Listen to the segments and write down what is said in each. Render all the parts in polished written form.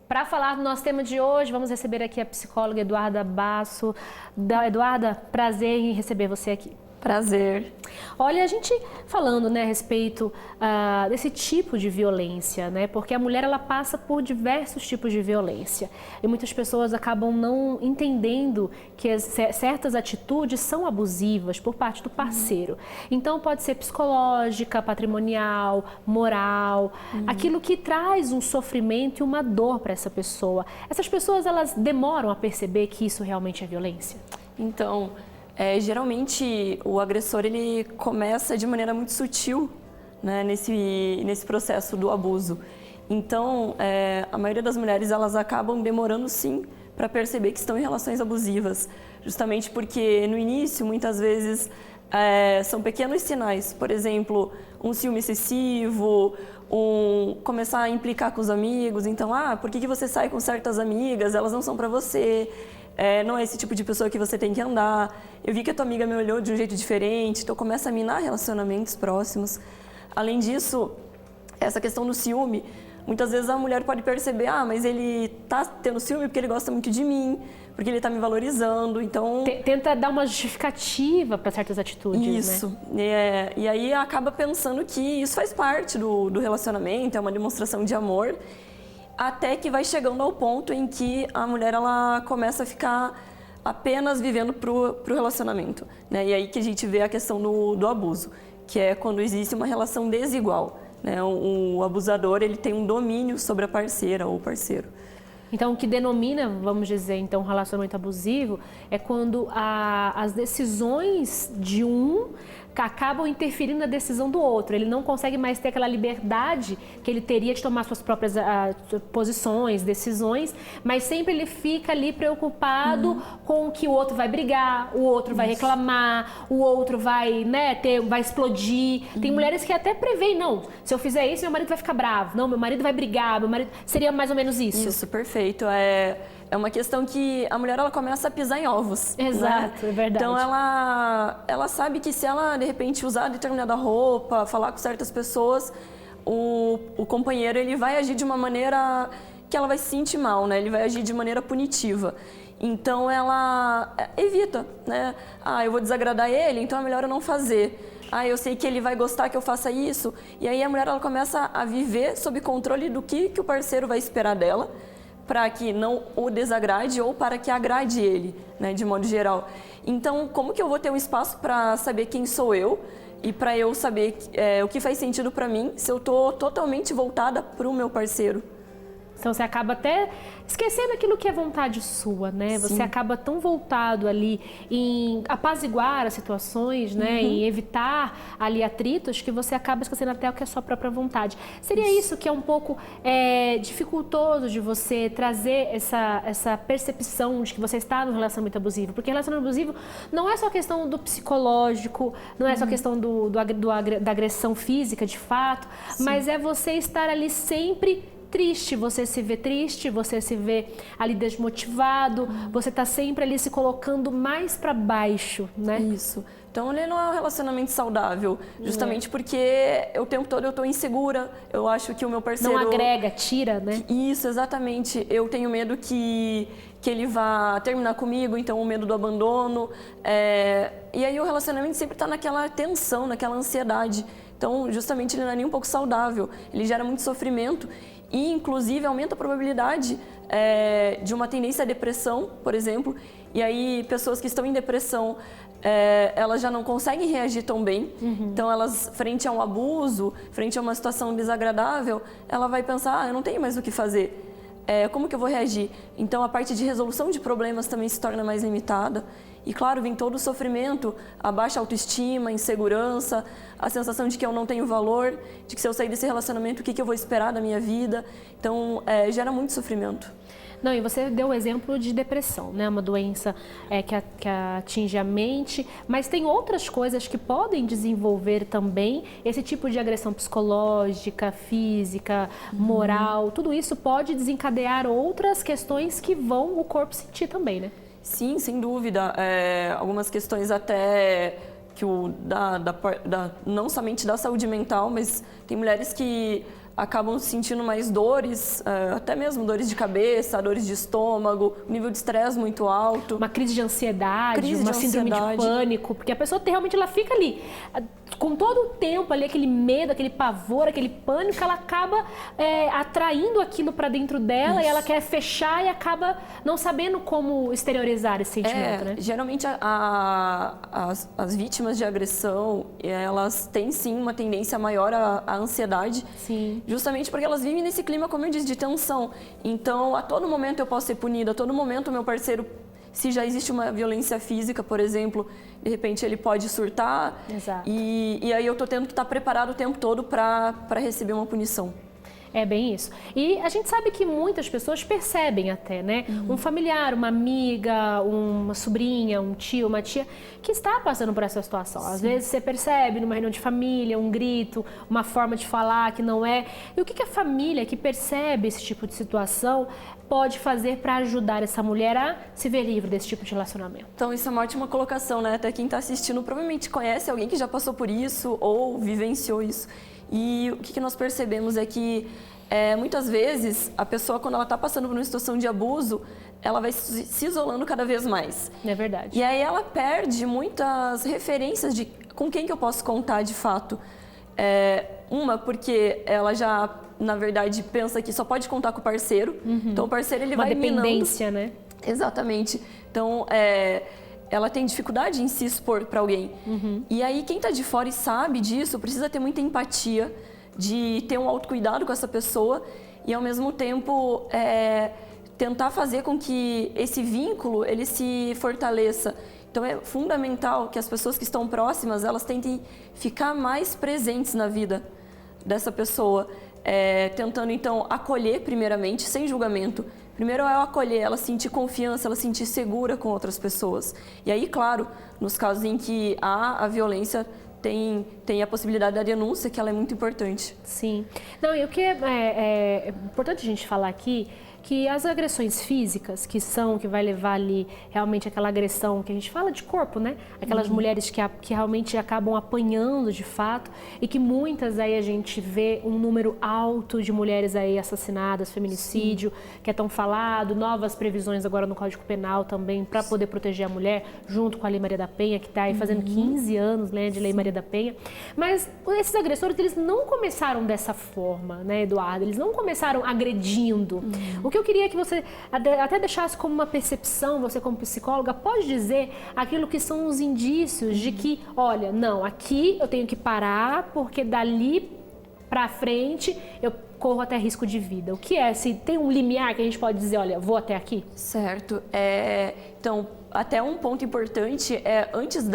Para falar do nosso tema de hoje, vamos receber aqui a psicóloga Eduarda Basso. Eduarda, prazer em receber você aqui. Prazer. Olha, a gente falando, né, a respeito desse tipo de violência, né, porque a mulher ela passa por diversos tipos de violência e muitas pessoas acabam não entendendo que certas atitudes são abusivas por parte do parceiro. Então pode ser psicológica, patrimonial, moral, aquilo que traz um sofrimento e uma dor para essa pessoa. Essas pessoas elas demoram a perceber que isso realmente é violência? Então, geralmente o agressor ele começa de maneira muito sutil, né, nesse processo do abuso. Então, a maioria das mulheres elas acabam demorando sim para perceber que estão em relações abusivas, justamente porque no início muitas vezes são pequenos sinais, por exemplo, um ciúme excessivo, começar a implicar com os amigos, então, por que você sai com certas amigas, elas não são para você. Não é esse tipo de pessoa que você tem que andar. Eu vi que a tua amiga me olhou de um jeito diferente, então começa a minar relacionamentos próximos. Além disso, essa questão do ciúme, muitas vezes a mulher pode perceber, mas ele tá tendo ciúme porque ele gosta muito de mim, porque ele tá me valorizando, então... Tenta dar uma justificativa para certas atitudes, isso, né? E aí acaba pensando que isso faz parte do relacionamento, é uma demonstração de amor, até que vai chegando ao ponto em que a mulher ela começa a ficar apenas vivendo pro relacionamento, né? E aí que a gente vê a questão do abuso, que é quando existe uma relação desigual, né? O abusador ele tem um domínio sobre a parceira ou parceiro. Então, o que denomina, vamos dizer, então, um relacionamento abusivo é quando as decisões de um acabam interferindo na decisão do outro. Ele não consegue mais ter aquela liberdade que ele teria de tomar suas próprias posições, decisões, mas sempre ele fica ali preocupado com que o outro vai brigar, o outro vai reclamar, o outro vai, né, vai explodir. Tem mulheres que até preveem, não, se eu fizer isso, meu marido vai ficar bravo. Não, meu marido vai brigar, meu marido... Seria mais ou menos isso. Isso, perfeito. É uma questão que a mulher ela começa a pisar em ovos. Exato, né? É verdade. Então ela sabe que se ela de repente usar determinada roupa, falar com certas pessoas, o companheiro ele vai agir de uma maneira que ela vai se sentir mal, né? Ele vai agir de maneira punitiva. Então ela evita, né? Eu vou desagradar ele, então é melhor eu não fazer. Eu sei que ele vai gostar que eu faça isso. E aí a mulher ela começa a viver sob controle do que o parceiro vai esperar dela, para que não o desagrade ou para que agrade ele, né, de modo geral. Então, como que eu vou ter um espaço para saber quem sou eu e para eu saber o que faz sentido para mim se eu estou totalmente voltada para o meu parceiro? Então você acaba até esquecendo aquilo que é vontade sua, né? Você acaba tão voltado ali em apaziguar as situações, né? Em evitar ali atritos que você acaba esquecendo até o que é a sua própria vontade. Seria isso que é um pouco dificultoso de você trazer essa percepção de que você está no relacionamento abusivo? Porque relacionamento abusivo não é só questão do psicológico, não é só questão da agressão física de fato, mas é você estar ali sempre triste, você se vê triste, você se vê ali desmotivado, você tá sempre ali se colocando mais para baixo, né? Isso. Então ele não é um relacionamento saudável, justamente porque o tempo todo eu tô insegura, eu acho que o meu parceiro... Não agrega, tira, né? Isso, exatamente. Eu tenho medo que ele vá terminar comigo, então o medo do abandono. E aí o relacionamento sempre tá naquela tensão, naquela ansiedade. Então, justamente, ele não é nem um pouco saudável, ele gera muito sofrimento e, inclusive, aumenta a probabilidade de uma tendência à depressão, por exemplo. E aí, pessoas que estão em depressão, elas já não conseguem reagir tão bem. Então, elas, frente a um abuso, frente a uma situação desagradável, ela vai pensar, eu não tenho mais o que fazer. Como que eu vou reagir? Então, a parte de resolução de problemas também se torna mais limitada. E, claro, vem todo o sofrimento, a baixa autoestima, a insegurança, a sensação de que eu não tenho valor, de que se eu sair desse relacionamento, o que eu vou esperar da minha vida. Então, gera muito sofrimento. Não, e você deu o exemplo de depressão, né? Uma doença que atinge a mente, mas tem outras coisas que podem desenvolver também esse tipo de agressão psicológica, física, moral. Tudo isso pode desencadear outras questões que vão o corpo sentir também, né? Sim, sem dúvida. Algumas questões até que não somente da saúde mental, mas tem mulheres que acabam sentindo mais dores, até mesmo dores de cabeça, dores de estômago, nível de estresse muito alto. Uma crise de ansiedade, uma síndrome de pânico, porque a pessoa realmente ela fica ali, com todo o tempo ali, aquele medo, aquele pavor, aquele pânico, ela acaba atraindo aquilo para dentro dela. Isso. E ela quer fechar e acaba não sabendo como exteriorizar esse sentimento, né? Geralmente as vítimas de agressão, elas têm sim uma tendência maior à ansiedade. Sim. Justamente porque elas vivem nesse clima, como eu disse, de tensão. Então, a todo momento eu posso ser punida, a todo momento o meu parceiro, se já existe uma violência física, por exemplo, de repente ele pode surtar. Exato. E aí eu tô tendo que estar preparado o tempo todo para receber uma punição. É bem isso. E a gente sabe que muitas pessoas percebem até, né? Um familiar, uma amiga, uma sobrinha, um tio, uma tia, que está passando por essa situação. Sim. Às vezes você percebe numa reunião de família, um grito, uma forma de falar que não é. E o que a família que percebe esse tipo de situação pode fazer para ajudar essa mulher a se ver livre desse tipo de relacionamento? Então, isso é uma ótima colocação, né? Até quem está assistindo provavelmente conhece alguém que já passou por isso ou vivenciou isso. E o que nós percebemos é que muitas vezes a pessoa, quando ela está passando por uma situação de abuso, ela vai se isolando cada vez mais. É verdade. E aí ela perde muitas referências de com quem que eu posso contar de fato. Uma, porque ela já, na verdade, pensa que só pode contar com o parceiro. Então o parceiro ele vai minando. Uma dependência, né? Exatamente. Então ela tem dificuldade em se expor para alguém. E aí quem está de fora e sabe disso precisa ter muita empatia, de ter um autocuidado com essa pessoa e ao mesmo tempo tentar fazer com que esse vínculo ele se fortaleça. Então é fundamental que as pessoas que estão próximas elas tentem ficar mais presentes na vida dessa pessoa, tentando então acolher primeiramente, sem julgamento. Primeiro é acolher, ela sentir confiança, ela sentir segura com outras pessoas. E aí, claro, nos casos em que há a violência, tem a possibilidade da denúncia, que ela é muito importante. Sim. Não, e o que é importante a gente falar aqui, que as agressões físicas, que vai levar ali realmente aquela agressão que a gente fala de corpo, né? Aquelas mulheres que realmente acabam apanhando de fato e que muitas aí a gente vê um número alto de mulheres aí assassinadas, feminicídio, Sim. que é tão falado, novas previsões agora no Código Penal também para poder proteger a mulher, junto com a Lei Maria da Penha, que está aí fazendo 15 anos, né, de Lei Maria da Penha. Mas esses agressores, eles não começaram dessa forma, né, Eduardo? Eles não começaram agredindo. O que eu queria que você até deixasse como uma percepção, você como psicóloga, pode dizer aquilo que são os indícios de que, olha, não, aqui eu tenho que parar porque dali para frente eu corro até risco de vida. O que é? Se tem um limiar que a gente pode dizer, olha, vou até aqui? Certo. Então, até um ponto importante antes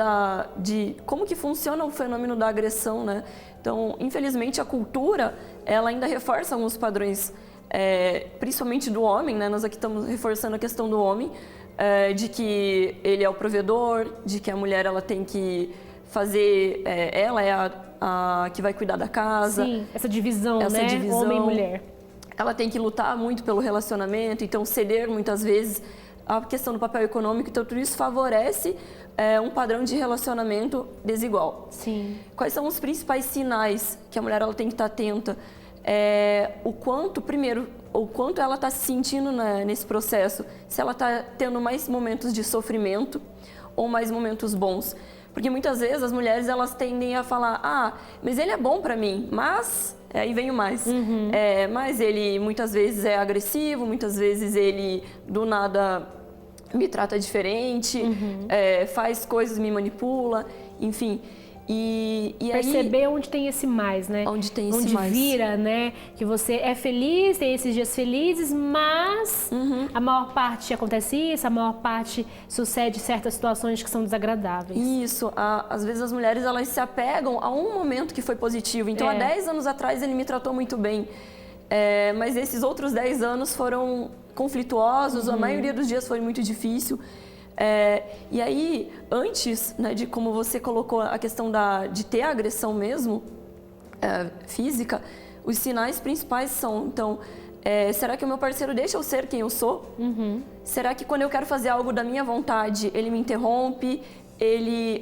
de como que funciona o fenômeno da agressão, né? Então, infelizmente, a cultura, ela ainda reforça alguns padrões, principalmente do homem, né? Nós aqui estamos reforçando a questão do homem, de que ele é o provedor, de que a mulher ela tem que fazer, ela é a que vai cuidar da casa. Sim, essa divisão, né? Homem e mulher. Ela tem que lutar muito pelo relacionamento, então ceder muitas vezes a questão do papel econômico, então tudo isso favorece um padrão de relacionamento desigual. Sim. Quais são os principais sinais que a mulher ela tem que estar atenta? O quanto ela está se sentindo nesse processo, se ela está tendo mais momentos de sofrimento ou mais momentos bons. Porque muitas vezes as mulheres elas tendem a falar, mas ele é bom para mim, mas... aí vem o mais. Mas ele muitas vezes é agressivo, muitas vezes ele do nada me trata diferente, faz coisas, me manipula, enfim... E perceber aí, onde tem esse mais, né? Onde tem esse mais. Onde vira, né? Que você é feliz, tem esses dias felizes, mas a maior parte acontece isso, a maior parte sucede certas situações que são desagradáveis. Isso. Às vezes as mulheres elas se apegam a um momento que foi positivo. Então, há 10 anos atrás ele me tratou muito bem. Mas esses outros 10 anos foram conflituosos, a maioria dos dias foi muito difícil. E aí, antes, né, de como você colocou a questão de ter a agressão mesmo, física, os sinais principais são, então, será que o meu parceiro deixa eu ser quem eu sou? Será que quando eu quero fazer algo da minha vontade, ele me interrompe,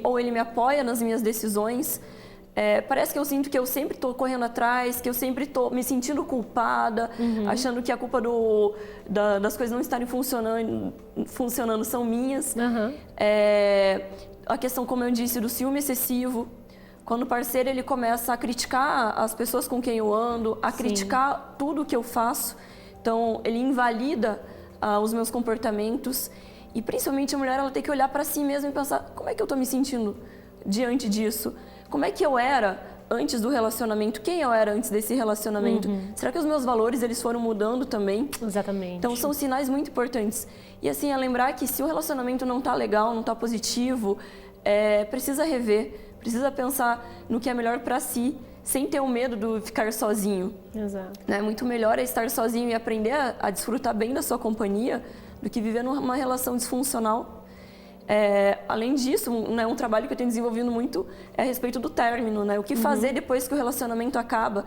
ou ele me apoia nas minhas decisões? parece que eu sinto que eu sempre estou correndo atrás, que eu sempre estou me sentindo culpada, achando que a culpa das coisas não estarem funcionando são minhas. A questão, como eu disse, do ciúme excessivo. Quando o parceiro ele começa a criticar as pessoas com quem eu ando, a criticar tudo que eu faço. Então, ele invalida os meus comportamentos. E, principalmente, a mulher ela tem que olhar para si mesma e pensar, como é que eu estou me sentindo diante disso? Como é que eu era antes do relacionamento? Quem eu era antes desse relacionamento? Será que os meus valores eles foram mudando também? Exatamente. Então, são sinais muito importantes. E, assim, é lembrar que se o relacionamento não está legal, não está positivo, precisa rever, precisa pensar no que é melhor para si, sem ter o medo de ficar sozinho. Exato. Muito melhor é estar sozinho e aprender a desfrutar bem da sua companhia do que viver numa relação disfuncional. Além disso, um trabalho que eu tenho desenvolvido muito é a respeito do término, o que fazer depois que o relacionamento acaba.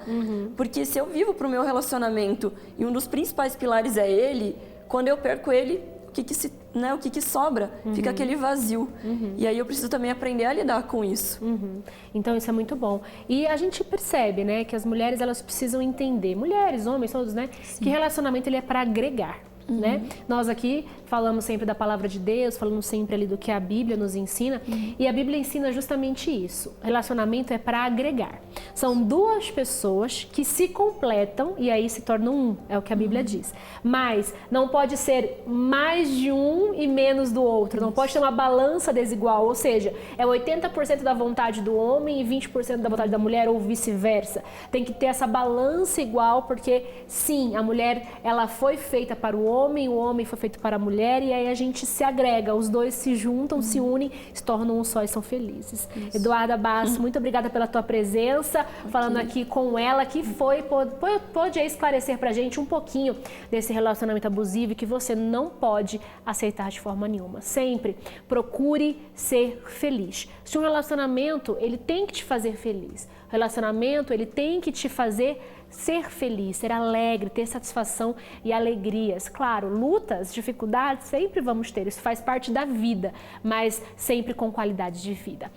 Porque se eu vivo para o meu relacionamento e um dos principais pilares é ele, quando eu perco ele, o que sobra? Fica aquele vazio. E aí eu preciso também aprender a lidar com isso. Então isso é muito bom. E a gente percebe, que as mulheres elas precisam entender, mulheres, homens, todos, que relacionamento ele é para agregar. Nós aqui falamos sempre da palavra de Deus, falamos sempre ali do que a Bíblia nos ensina, e a Bíblia ensina justamente isso. Relacionamento é para agregar. São duas pessoas que se completam e aí se tornam um, é o que a Bíblia diz. Mas não pode ser mais de um e menos do outro, não pode ter uma balança desigual, ou seja, é 80% da vontade do homem e 20% da vontade da mulher ou vice-versa. Tem que ter essa balança igual, porque sim, a mulher ela foi feita para o homem foi feito para a mulher, e aí a gente se agrega, os dois se juntam, se unem, se tornam um só e são felizes. Isso. Eduarda Basso, muito obrigada pela tua presença, falando aqui com ela, que pode esclarecer pra gente um pouquinho desse relacionamento abusivo que você não pode aceitar de forma nenhuma. Sempre procure ser feliz. Se um relacionamento, ele tem que te fazer feliz. O relacionamento, ele tem que te fazer ser feliz, ser alegre, ter satisfação e alegrias. Claro, lutas, dificuldades, sempre vamos ter, isso faz parte da vida, mas sempre com qualidade de vida.